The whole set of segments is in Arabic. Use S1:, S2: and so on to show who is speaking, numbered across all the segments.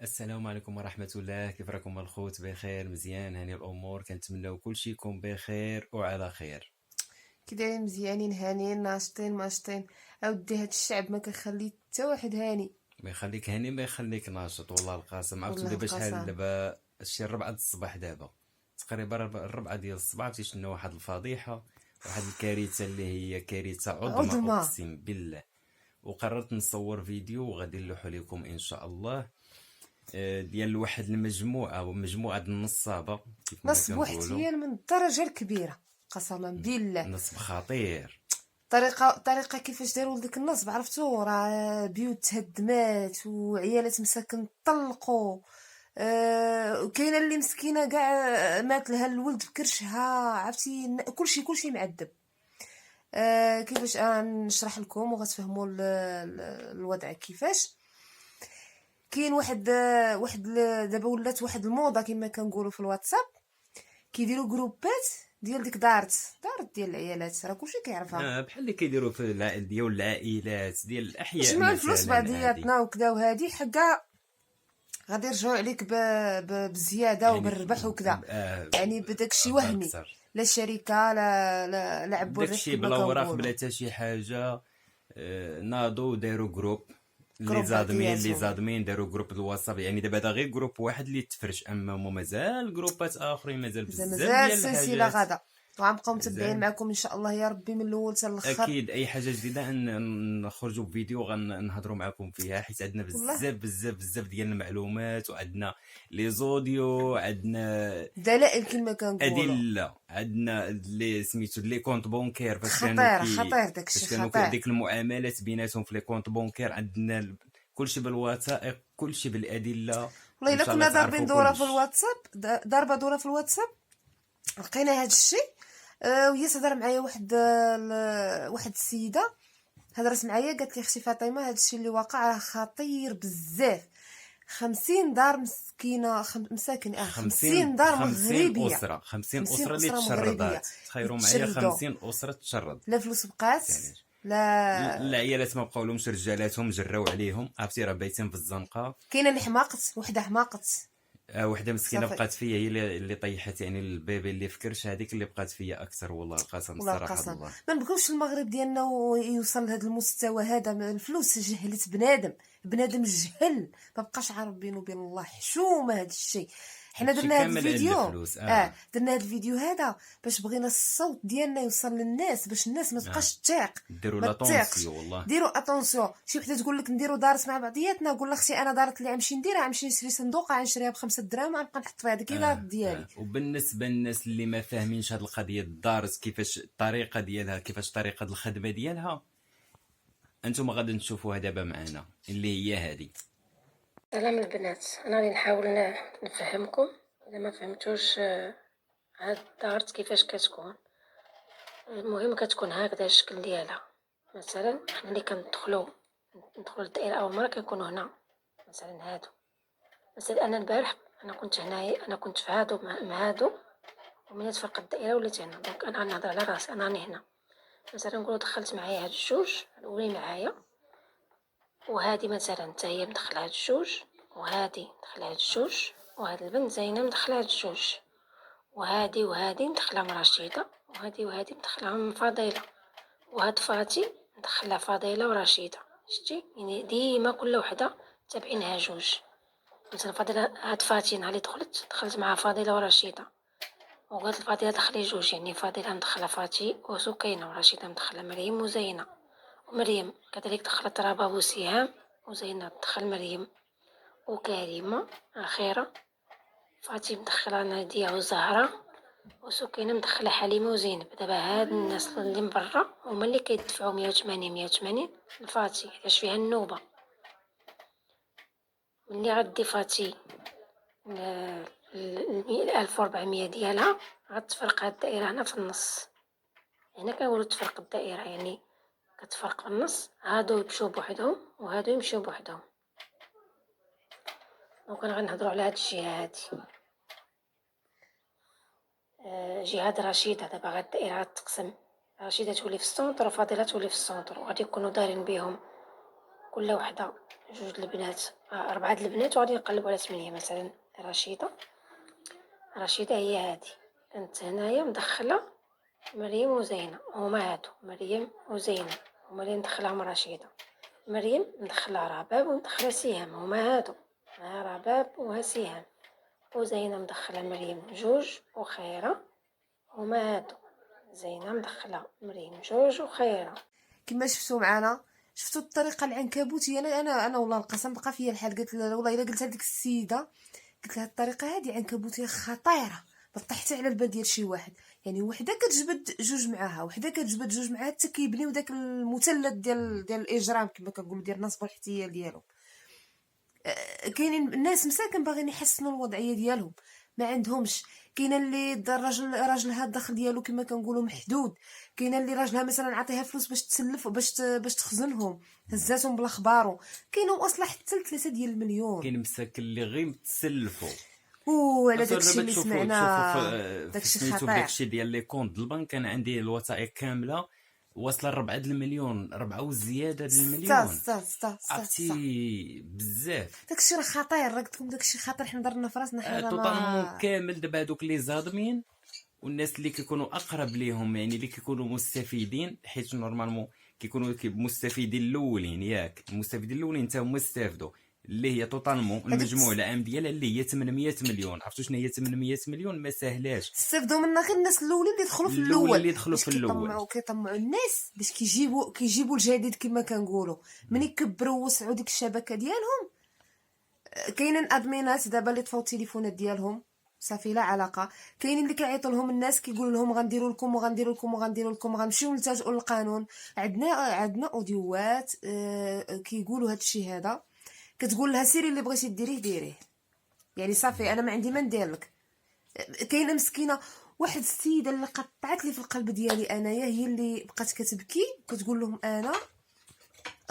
S1: السلام عليكم ورحمة الله، كيف راكم الخوت؟ بخير، مزيان، هاني الأمور، كنتمناو كلشي يكون بخير وعلى خير.
S2: كي دايرين؟ مزيانين هانيين ناشطين ماشطين. اودي هاد الشعب ما كيخلي حتى واحد هاني.
S1: الله يخليك هاني، الله يخليك ناشط، والله القاسم. عرفتو
S2: والله
S1: دابا شحال؟
S2: القسم.
S1: دابا شي 4 د الصباح دابا، تقريبا 4 ديال الصباح. عرفتي شنو؟ واحد الفضيحة، واحد الكارثة اللي هي كارثة عظمى،
S2: عظمى.
S1: أقسم بالله. وقررت نصور فيديو وغادي نلوحو لكم إن شاء الله. ديال واحد المجموعة، مجموعة النصابة كيف ما
S2: نصب
S1: كنقولوا.
S2: واحتيال من الدرجة الكبيرة، قسما بالله.
S1: نصب خطير.
S2: طريقة كيفاش داروا لديك النصب، عرفتو؟ راه بيوت تهدمات وعيالات مساكن طلقوا. وكاينه اللي مسكينه كاع مات لها الولد بكرشها، عرفتي؟ كلشي معذب. كيفاش نشرح لكم وغتفهموا الوضع كيفاش. كاين دابا ولات واحد الموضه كما كنقولوا في الواتساب. كيديروا جروبات ديال ديك دارت ديال العيالات، راه كلشي كيعرفها.
S1: بحال اللي كيديروا في ديال العائلات ديال الاحياء
S2: نجمعوا الفلوس
S1: مثلا هذه.
S2: بعضياتنا وكذا، وهادي حقا غادي يرجعوا عليك بزياده
S1: يعني
S2: وبالربح وكذا. يعني بداك الشيء وهمي.
S1: باكثر.
S2: لا الشركه لا عبوا
S1: داك
S2: الريح
S1: الشيء
S2: كما
S1: بلا وراق
S2: كنقولوا.
S1: بلا حتى شي حاجه. ناضوا داروا جروب. اللي
S2: جروب
S1: زادمين اللي
S2: بعضياتهم.
S1: زادمين داروا جروب الواتساب. يعني دابا دا غير جروب واحد اللي تفرش، اما مازال جروبات اخرين، مازال بزاف
S2: مازال
S1: ديال
S2: السلسله
S1: الحاجات.
S2: غادا. وغنبقاو متبعين
S1: مازال.
S2: معكم ان شاء الله يا ربي من الاول حتى الاخر.
S1: اكيد اي حاجه جديده نخرجوا بفيديو غنهضروا معكم فيها، حيت عندنا
S2: والله
S1: بزاف ديال المعلومات، وعندنا لي زوديو، عندنا
S2: دلائل كما كنقولوا.
S1: ادله، عندنا لي سميتو لي كونط بونكير،
S2: خطير خطير داكشي
S1: فاش كانوا
S2: خطير.
S1: ديك المعاملات بيناتهم في لي كونط بونكير. عندنا كلشي بالوثائق، كلشي بالادله.
S2: والله
S1: ان
S2: الا
S1: شاء الله
S2: كنا ضاربين
S1: تعرفوا
S2: دوره في
S1: كلش.
S2: الواتساب، ضربه دوره في الواتساب، لقينا هذا الشيء. وهي تهضر معايا واحد السيده، هضرت معايا قالت لي اختي فاطمه هذا الشيء اللي واقع راه خطير بزاف. 50 دار مسكينه، مساكن
S1: 50
S2: 50 دار
S1: 50
S2: مغربيه.
S1: اسره، 50
S2: 50
S1: اسره اللي
S2: اسره مغربيه
S1: تشردات. تخيلوا معايا
S2: يتشردوا.
S1: 50 اسره تشرد.
S2: لا فلوس بقات.
S1: يعني
S2: لا.
S1: العيالات ما بقاو لهمش، رجالاتهم جراو عليهم، عرفتي راه بايتين في الزنقه.
S2: كاينه اللي حماقت، وحده حماقت.
S1: وحده مسكينه
S2: صافي.
S1: بقات فيا، هي اللي طيحت، يعني البيبي اللي فكرش، هذيك اللي بقات فيا اكثر، والله القسم،
S2: والله
S1: الصراحه
S2: القسم.
S1: الله.
S2: ما نبغيوش المغرب ديالنا ويوصل لهذا المستوى هذا من الفلوس. جهلت بنادم. بنادم جهل، ما بقاش عارف بينه وبين الله حشومه هذا الشيء. حنا
S1: هادشي
S2: درنا هذا
S1: كامل على
S2: الفيديو.
S1: الفلوس.
S2: درنا هذا الفيديو هذا باش بغينا الصوت ديالنا يوصل للناس، باش الناس ما تبقاش تثيق.
S1: ديروا
S2: ما تثيقش.
S1: لاتونسيو والله.
S2: ديروا اتونسيون. شي وحده تقول لك نديروا دارس مع بعضياتنا، قول لها اختي انا دارت اللي غنمشي نديرها، غنمشي نشري صندوقه غنشريها ب5 دراهم غنبقى نحط فيها هذيك دارت ديالي.
S1: وبالنسبه للناس اللي ما فاهمينش هاد القضيه الدارس، كيفاش الطريقه ديالها، كيفاش طريقه الخدمه ديالها، انتم غادي تشوفوها دابا معنا، اللي هي هذه.
S3: سلام البنات، انا غادي نحاول نفهمكم اذا ما فهمتوش. هاد الدارت كيفاش كتكون. المهم كتكون هكذا الشكل ديالها. مثلا حنا اللي ندخلوا للدائره اول مره كنكونوا هنا. مثلا هادو. مثلا انا البارح انا كنت هنايا، انا كنت في هادو مع هادو، ومن تفرق الدائره وليت هنا. دونك انا غنهضر على راسي، انا راني هنا. مثلا نقولوا دخلت معايا هاد الجوج الاولين معايا، وهادي مثلا حتى هي مدخله هاد الجوج، وهادي مدخله هاد الجوج، وهاد البنت زينه مدخله هاد الجوج، وهادي مدخله ام رشيده، وهادي مدخله ام فضيله، وهاد فاتي مدخله فضيله ورشيده. شتي؟ يعني ديما كل وحده تابعينها جوج. مثلا فضيله، هاد فاتي نهار اللي دخلت مع فضيله ورشيده، وقالت الفضيله دخلي جوج، يعني فضيله مدخله فاتي وسكينه، ورشيده مدخله مريم وزينه. ومريم كذلك دخلت رباب وسهام، وزينب دخل مريم وكريمة أخيرة. فاتي مدخلة نادية وزهرة، وسكينة مدخلة حليمة وزينب. دابا هاد الناس اللي من برا هما اللي كيدفعوا 180 لفاتي، حيتاش فيها النوبة. ملي غدي فاتي 1400 ديالها، غتفرق هاد الدائرة هنا في النص. هنا كنقولو تفرق الدائرة، يعني كتفرق في النص. هادو يمشيو بوحدهم وهادو يمشيو بوحدهم. دونك غنهضروا على هاد الجهة هادي. جهة رشيدة. دابا غاد الدائرة غتقسم، رشيدة تولي في السونطر وفاضلة تولي في السونطر، وغادي يكونوا دايرين بهم كل وحدة 2 البنات 4 البنات وغادي نقلبو على 8 مثلا. رشيدة هي هادي كانت هنايا مدخلة مريم وزينة، هما هادو مريم وزينة، هما اللي مدخلاهم رشيدة. مريم مدخلة رباب ومدخلة سهام، هما هادو ها رباب وها سهام. وزينة مدخلة مريم 2 وخيرة، هما هادو زينة مدخلة مريم 2 وخيرة.
S2: كما شفتوا معنا، شفتوا الطريقه العنكبوتيه. انا والله القسم بقى فيا الحال. قلت لها والله الا قلت هذيك السيده، قلت لها الطريقه هذه عنكبوتيه خطيره، ما طيحتي على البال ديال شي واحد. يعني وحده كتجبد 2 معاها، وحده كتجبد 2 معاها، حتى كيبنيو داك المثلث ديال الاجرام كما كنقولوا، ديال النصب والاحتيال ديالهم. كاينين الناس مساكن باغيين يحسنوا الوضعيه ديالهم، ما عندهمش. كاينه اللي راجلها الدخل ديالو كما كنقولوا محدود. كاينه اللي راجلها مثلا عطيها فلوس باش تسلف باش تخزنهم، هزاتهم بالاخبارو. كاينهم اصلا حتى 3 ديال المليون.
S1: كاين مساكن اللي غير متسلفوا.
S2: وعلى داكشي اللي سمعنا،
S1: داكشي
S2: داكشي خطير.
S1: داكشي ديال لي كونط د البنك، كان عندي الوثائق كامله واصله 4 المليون، 4 وزياده المليون. عرفتي بزاف.
S2: داكشي راه خطير، راه قلت لكم داكشي خطير. حنا درنا في راسنا حاجه
S1: توطالمون كامل. دابا هادوك لي زادمين والناس اللي كيكونوا اقرب ليهم، يعني اللي كيكونوا مستفيدين، حيت نورمالمون كيكونوا مستفيدين الاولين، ياك المستفيدين الاولين حتى هما استافدوا، اللي هي توطالمون المجموع العام ديالها اللي هي 800 مليون. عرفتوا شنو هي 800 مليون؟ ما ساهلاش.
S2: استافدوا منها غير الناس الاولين اللي دخلوا في
S1: الاول اللي
S2: الاول،
S1: دخلوا في الاول
S2: كيطمعوا الناس باش كيجيبوا الجديد كما كنقولوا. من يكبروا ووسعوا ديك الشبكه ديالهم. كاينين ادمينات دابا اللي طفاو التليفونات ديالهم صافي لا علاقه. كاينين اللي كيعيطوا لهم الناس كيقولوا لهم غنديروا لكم وغنديروا لكم وغنديروا لكم، غنمشيو نلتجئوا للقانون. عندنا اوديوات كيقولوا هذا الشيء هذا. كتقول لها سيري اللي بغيتي ديريه ديريه، يعني صافي انا ما عندي ما ندير لك. كاينه مسكينه واحد السيده اللي قطعت لي في القلب ديالي انايا، هي اللي بقات كتبكي كتقول لهم انا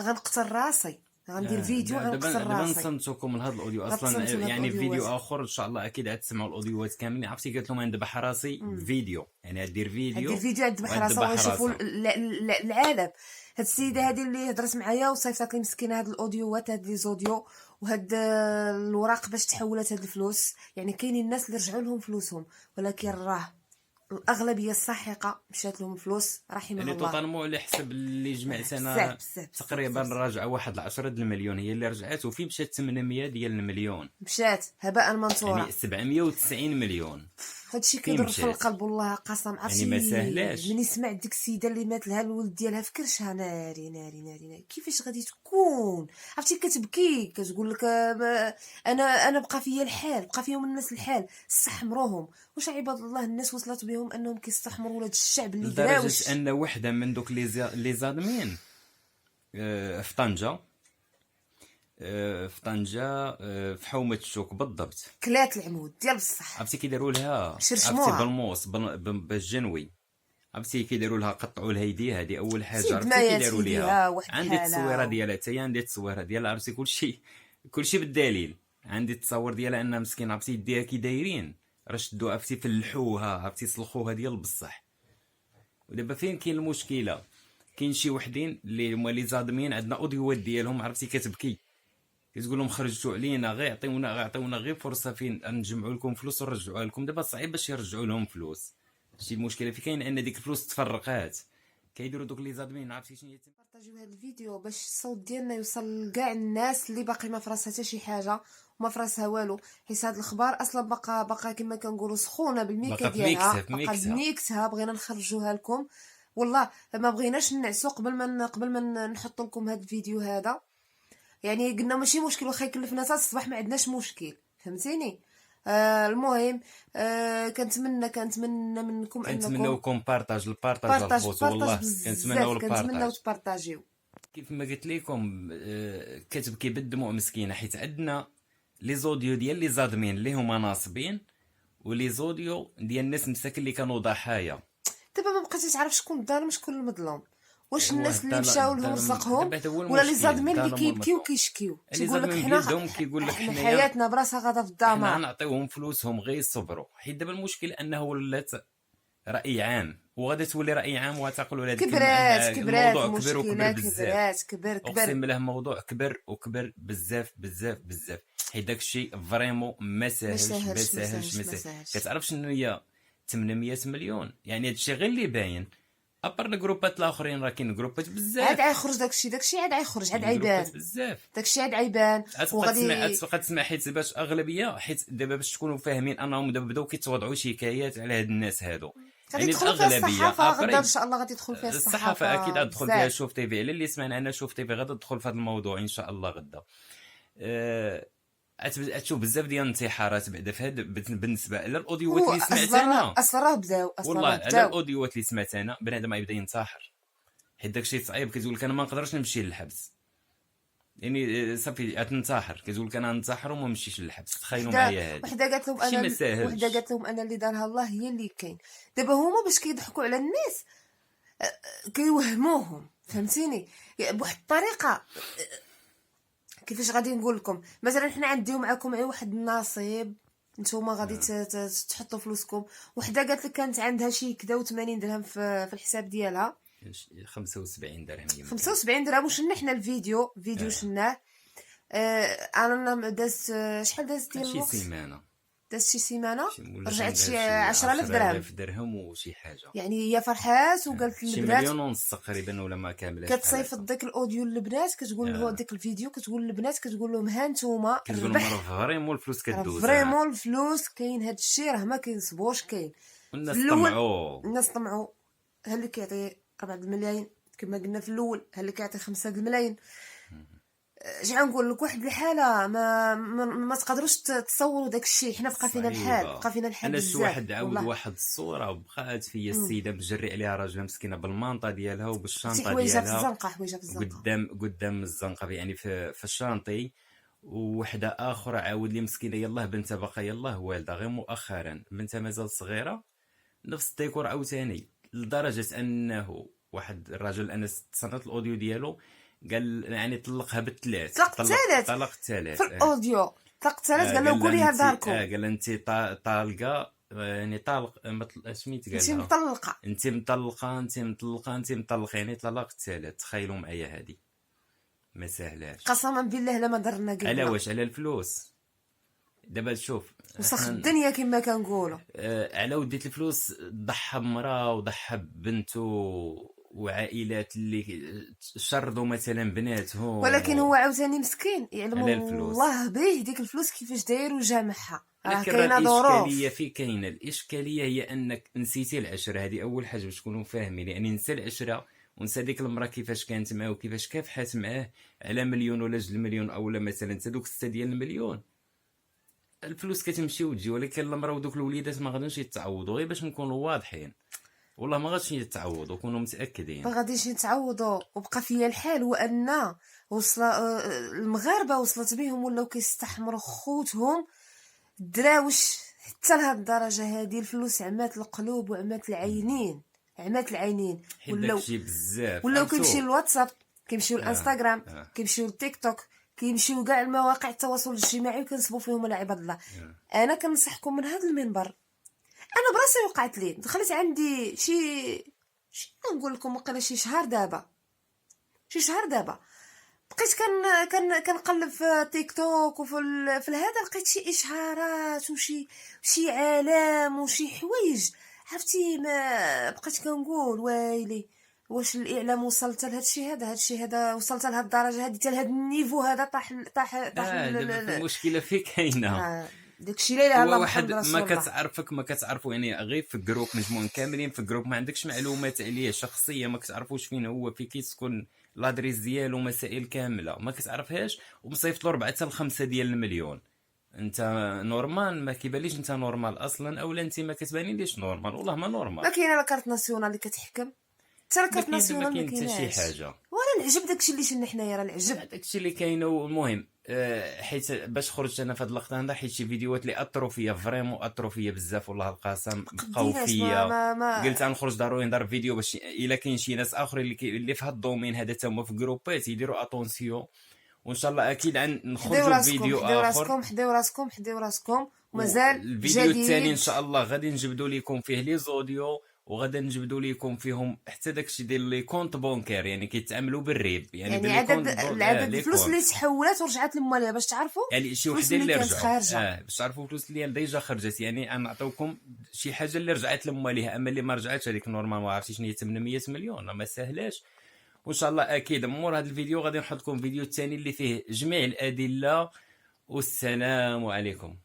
S2: غنقتل راسي، غندير فيديو غنقتل
S1: دابا
S2: راسي.
S1: نصنتكم لهاد الاوديو اصلا، يعني فيديو اخر ان شاء الله اكيد غتسمعوا الاوديوات كاملين. عرفتي قالت لهم غندبح راسي فيديو، يعني غدير فيديو
S2: غدبح راسها ونشوفوا العالم. هاد السيده هذه اللي هضرت معايا وصيفطت لي مسكينه هاد الاوديوات، هاد لي زوديو وهاد الوراق باش تحولت هاد الفلوس. يعني كاينين الناس اللي رجعوا لهم فلوسهم، ولكن راه الاغلبيه الساحقه مشات لهم فلوس رحمه
S1: يعني
S2: الله.
S1: توطالمون على حسب اللي جمعت انا تقريبا راجعه واحد 10 المليون هي اللي رجعت، وفي مشات 800 ديال المليون،
S2: مشات هباء منثورا.
S1: يعني 790 مليون.
S2: هادشي كيضر في القلب والله قسم. عرفتي
S1: يعني ما سهلاش.
S2: مني سمعت ديك السيده اللي مات لها الولد ديالها في كرشها، ناري ناري ناري ناري. كيفاش غادي تكون؟ عرفتي كتبكي كتقول لك انا بقى فيا الحال، بقى فيهم الناس الحال. استحمروهم. واش عباد الله الناس وصلت بهم انهم كيستحمروا ولاد الشعب اللي دراوش.
S1: لدرجه ان وحده من دوك لي زادمين في طنجه، في حومه الشوك بالضبط،
S2: كلات العمود ديال بصح.
S1: عرفتي كيديروا لها؟ عرفتي بالموس بالجنوي، عرفتي كيديروا لها؟ قطعوا لها يديها. هذه اول حاجه. عرفتي كيديروا لها؟ عندي التصويره ديالها حتى هي، عندي التصويره ديالها. عرفتي كلشي بالدليل. عندي التصور ديالها انها مسكين، عرفتي يديها كي دايرين، راه شدوها عرفتي فلحوها، عرفتي سلخوها ديال بصح. ودابا فين كاين المشكله؟ كاين شي وحدين اللي هما لي زادمين، عندنا اوديوات ديالهم، عرفتي كتبكي كتقول لهم خرجتوا علينا، غير عطيونا غير فرصه فين نجمعوا لكم فلوس ونرجعوها لكم. دابا صعيب باش يرجعوا لهم فلوس. شي المشكله في كاين ان ديك الفلوس تفرقات. كيديروا دوك لي زادمين. عرفتي شنو هي؟
S2: بارطاجيو هذا الفيديو باش الصوت ديالنا يوصل لكاع الناس اللي باقي ما فراسها حتى شي حاجه وما فراسها والو. حيت هاد الخبار اصلا باقا كما كنقولوا سخونه بالميكا ديالها، باقا بميكسها. بغينا نخرجوها لكم والله، ما بغيناش نعسو قبل ما نحط لكم هاد الفيديو هذا. يعني قلنا ماشي مشكل، واخا يكلفنا حتى الصباح ما عندناش مشكل، فهمتيني؟ المهم كنتمنى منكم
S1: كنتمناوكم بارطاج الفوت والله. كنتمناو
S2: تبارطاجيو.
S1: كيف ما قلت لكم كتبكي بالدموع مسكينه، حيت عندنا لي زوديو ديال لي زادمين اللي هما ناصبين، ولي زوديو ديال الناس مساكن اللي كانوا ضحايا.
S2: دابا ما بقيتش تعرف شكون الظالم شكون المظلوم. واش الناس اللي مشاو لهم رزقهم، ولا لي زادمين اللي كيبكيو وكيشكيو؟ تيقول لك حنا حياتنا براسها غادا في الدمار،
S1: حنا نعطيوهم فلوسهم غير يصبروا. حيت دابا المشكل انه ولات راي عام، وغادي تولي راي عام وتقولوا هذا
S2: كبرات
S1: الموضوع كبر وكبر بزاف.
S2: كبر
S1: اقسم بالله موضوع كبر وكبر بزاف بزاف بزاف، حيت داكشي فريمون ما ساهلش. كتعرف شنو هي 800 مليون؟ يعني هادشي غير اللي باين، ابار الجروبات الاخرين راه كاين جروبات بزاف
S2: عاد غيخرج داكشي عاد غيخرج عاد عيبان
S1: بزاف،
S2: داكشي عاد عيبان.
S1: وغادي تسمع حيت باش اغلبيه، حيت دابا باش تكونوا فاهمين انهم دابا بداو كيتوضعوا شكايات على هاد الناس هادو،
S2: يعني الاغلبيه غدا ان شاء الله غادي تدخل فيها
S1: الصحافه اكيد غتدخل فيها شوف تي في، على اللي سمعنا انا شوف تي في غادي تدخل في هذا الموضوع ان شاء الله غدا. تشوف بزاف ديال الانتحارات بعدا في هذا بالنسبه للاوديوات اللي سمعت انا،
S2: اصلا بداو
S1: والله على الاوديوات اللي سمعت انا بنادم يبدا ينتحر، حيت داكشي صعيب. كتقول لك انا ما نقدرش نمشي للحبس، يعني صافي تنتحر، كتقول لك انا ننتحر وما نمشيش للحبس. تخيلوا معايا هذه
S2: وحده قالت لهم انا اللي دارها الله هي اللي كاين. دابا هما باش كيضحكوا على الناس كيوهموهم، فهمتيني بواحد الطريقه. كيفاش غادي نقول لكم؟ مثلا حنا غنديو معكم واحد النصيب، نتوما غادي تحطوا فلوسكم. وحده قالت لك كانت عندها شي كدا و80 درهم في الحساب ديالها،
S1: 75 درهم
S2: 75 درهم. وشنا حنا الفيديو شناه. انا دازت شحال دازت ديال الوقت؟ شي سيمانه رجعت شي 10000
S1: درهم وشي حاجه.
S2: يعني هي فرحات وقالت للبنات
S1: شي 1,5 تقريبا ولا ما كاملاش.
S2: كتصيفط ديك الاوديو للبنات، كتقول له ديك الفيديو، كتقول للبنات، كتقول لهم ها نتوما
S1: فريمون الفلوس كدوز،
S2: فريمون الفلوس كاين. هاد الشيء راه ما كينصبوش، كاين. الناس طمعوا. ها اللي كيعطي 4 الملايين كما قلنا في الاول، ها اللي كيعطي 5 الملايين. اش غنقول لك؟ واحد الحاله ما تقدروش تصوروا داك الشيء. حنا بقى فينا الحال بزاف.
S1: انا شي واحد عاود واحد الصوره وبقات فيا السيده مجري عليها راجل مسكينه بالمانطه ديالها وبالشنطه ديالها،
S2: حوايجه في الزنقه
S1: قدام الزنقه، يعني في الشانطي. وحده اخرى عاود لي مسكينه يلاه بنتها باقا يلاه والده غير مؤخرا، بنتها مازال صغيره، نفس الديكور عاوتاني، لدرجه انه واحد الراجل انا تصنت الاوديو ديالو قال يعني طلقها بالثلاث، طلق الثلاث
S2: في الاوديو، طلق الثلاث. قال له قوليها لداركم.
S1: قال انت طالقه، يعني طالق سميت، قال انت مطلقه يعني طلق الثلاث. تخيلوا معايا هذه ما سهلاش
S2: قسما بالله لا ما درنا قلنا.
S1: على واش؟ على الفلوس. دابا شوف
S2: وسخ الدنيا كما كنقولوا.
S1: على وديت الفلوس ضحى بمراه وضحى ببنته وعائلات اللي شردوا مثلا بناتهم،
S2: ولكن هو عاوتاني مسكين يعلم الله به ديك الفلوس كيفاش داير وجامعها. راه كاينه ظروف.
S1: الاشكاليه هي انك نسيتي العشره. هذه اول حاجه باش تكونوا فاهمين، يعني نسى العشره ونسى ديك المراه كيفاش كانت معاه وكيفاش كافحات معاه على مليون ولا 2 مليون، او لا مثلا انت دوك 6 ديال المليون. الفلوس كتمشي وتجي، ولكن المراه ودوك الوليدات ما غاديش يتعوضوا. غير باش نكونوا واضحين، والله ما غاديش يتعوضوا، كونوا متاكدين
S2: ما غاديش يتعوضوا. وبقى فيا الحال وان وصل المغاربه وصلت بهم ولاو كيستحمروا خوتهم الدراوش حتى لهاد الدرجه هذه. الفلوس عمات القلوب وعمات العينين،
S1: ولاو بزاف.
S2: ولاو كيمشيو للواتساب، كيمشيو للانستغرام، كيمشيو للتيك توك، كيمشيو كاع المواقع التواصل الاجتماعي وكنسبوا فيهم العباد الله. انا كنصحكم من هذا المنبر، انا براسي وقعت لي، دخلت عندي شي نقول لكم وقيلا شي شهر دابا بقيت كنقلب في تيك توك وفي هذا، لقيت شي اشعارات وشي عالم وشي حوايج، عرفتي؟ ما بقيت كنقول ويلي واش الاعلام وصلت لهذا الشيء هذا وصلت لهذه الدرجه هذه، حتى لهذا النيفو هذا طاح
S1: المشكله فين كاينه؟
S2: داكشي لا اله الا
S1: واحد ما كتعرفوا يعني غير في الجروب مجموعين كاملين في الجروب، ما عندكش معلومات عليه شخصيه، ما كتعرفوش فين هو، في كيسكن، لادريس ديالو، مسائل كامله ما كتعرفهاش، ومصيفط له 4 حتى 5 ديال المليون. انت نورمال؟ ما كيبانليش انت نورمال اصلا، اولا انت ما كتباني ليش نورمال، والله ما نورمال.
S2: ما كاينه لا كارت ناسيونال اللي كتحكم، حتى لا كارت ناسيونال
S1: ما كاين حتى شي حاجه.
S2: ولا العجب داكشي اللي شفنا حنايا، راه العجب
S1: داكشي اللي كاين. المهم حيت باش خرجت انا في هذا اللقطه هذا، حيت شي فيديوهات اللي اثروا فيا فريمون، اثروا فيا بزاف والله القسم، بقاو فيا. قلت غنخرج ضروري ندير فيديو باش الا كاين شي ناس اخرين اللي في هذا الدومين هذا تما في جروبات يديروا اتونسيون، وان شاء الله اكيد نخرجوا فيديو اخر.
S2: حديو راسكم ومازال
S1: الفيديو الثاني ان شاء الله غادي نجبدوا لكم فيه لي زوديو وغادا نجبدوا لكم فيهم حتى داكشي ديال لي كونط بونكير، يعني كيتعاملوا بالريب،
S2: يعني عدد الفلوس اللي تحولات ورجعت لمالها باش تعرفوا،
S1: يعني شي وحده اللي رجعوا باش تعرفوا الفلوس اللي ديجا خرجت، يعني انا نعطيوكم شي حاجه اللي رجعت لمالها، اما اللي ما رجعتش هذيك نورمال ما عرفتي شنو هي 800 مليون ما سهلاش. وان شاء الله اكيد مور هذا الفيديو غادي نحط لكم فيديو ثاني اللي فيه جميع الادله. والسلام عليكم.